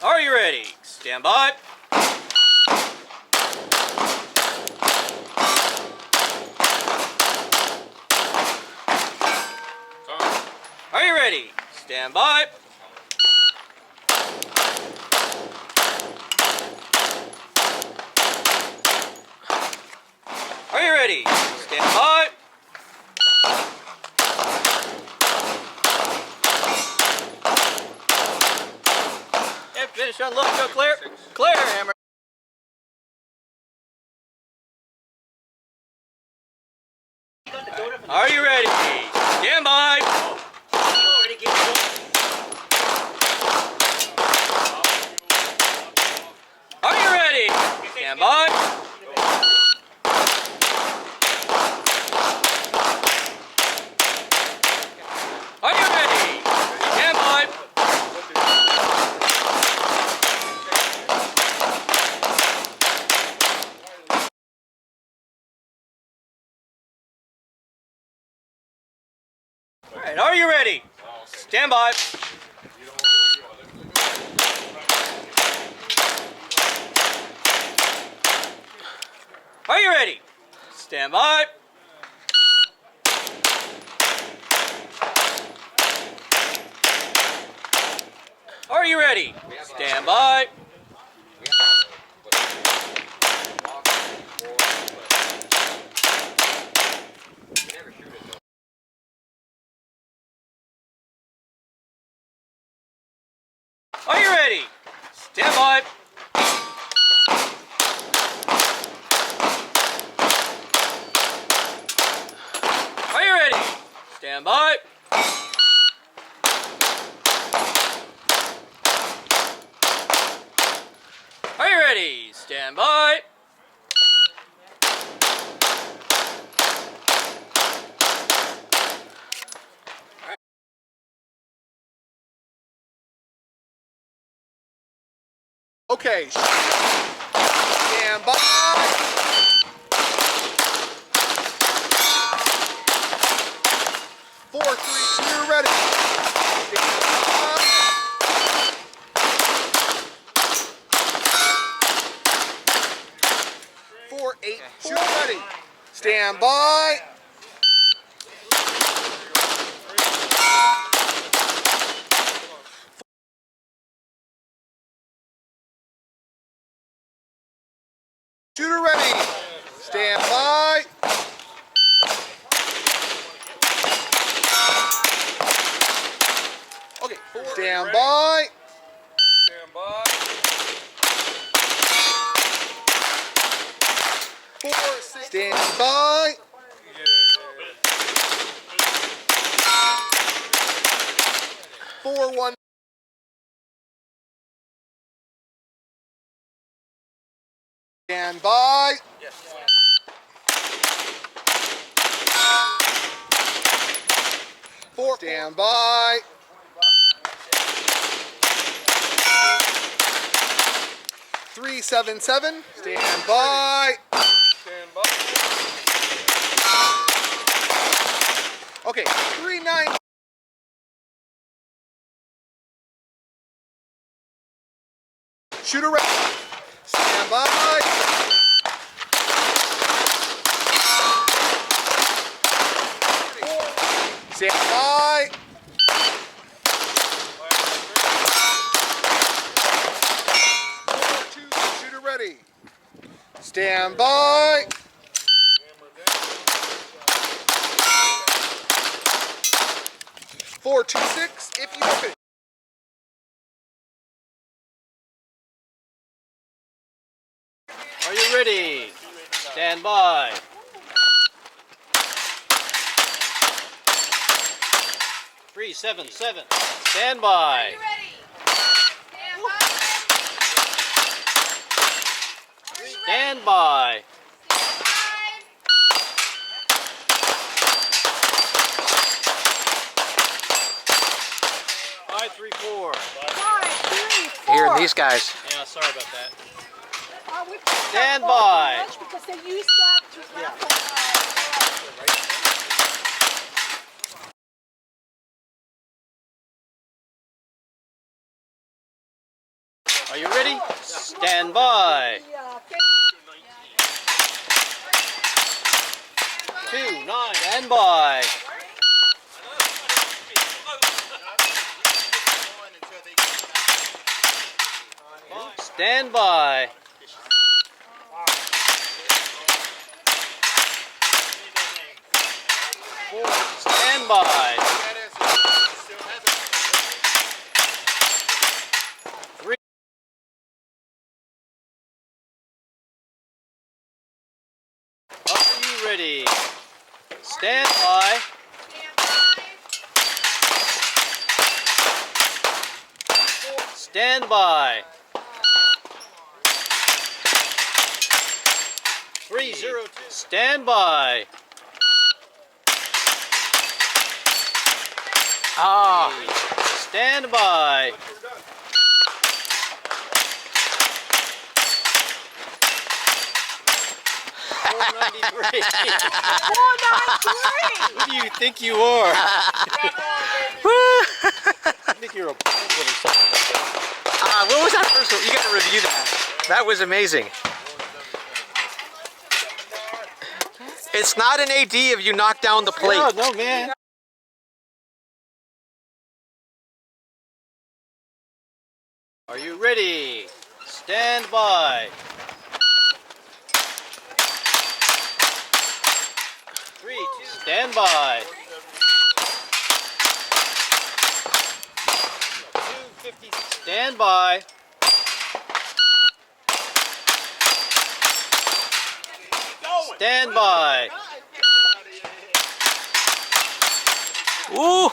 Are you ready? Stand by. Are you ready? Stand by. Are you ready? Stand by. And finish on look, go clear. Clear, hammer. Are you ready? Stand by. Are you ready? Stand by. Are you ready? Stand by. All right, are you ready? Stand by. Are you ready? Stand by. Are you ready? Stand by. Are you ready? Stand by. Are you ready? Stand by. Are you ready? Stand by. Okay. Stand by. 4, 3, 2, ready. Stand by. 4, 8, 2, ready. Stand by. 2 ready. Stand by. Okay, 4. Stand by. Stand by. 4, 6. Stand by. 4, 1. Stand by. 4. Stand by. 3, 7, 7. Stand by. Stand by. Okay, 3, 9. Shooter ready. Stand by. 4. Stand by. 4, 2, shooter ready. Stand by. 4, 2, 6. If you open. Are you ready? Stand by. 3, 7, 7. Stand by. Stand by. 5, 3, 4. 5, 3, 4. Hearing these guys. Yeah, sorry about that. We put that Stand off by. lunch because they use that to raffle. Are you ready? Stand by. 2, 9, stand by. Stand by. 4, stand by. 3. Are you ready? Stand by. 4, stand by. 302. Stand by. Stand by. 493. 493. Who do you think you are? I think you're a penguin or something like that. What was that first one? You got to review that. That was amazing. It's not an AD if you knock down the plate. Yeah, no, man. Are you ready? Stand by. 3, 2, stand by. 250, stand by. Stand by. Ooh!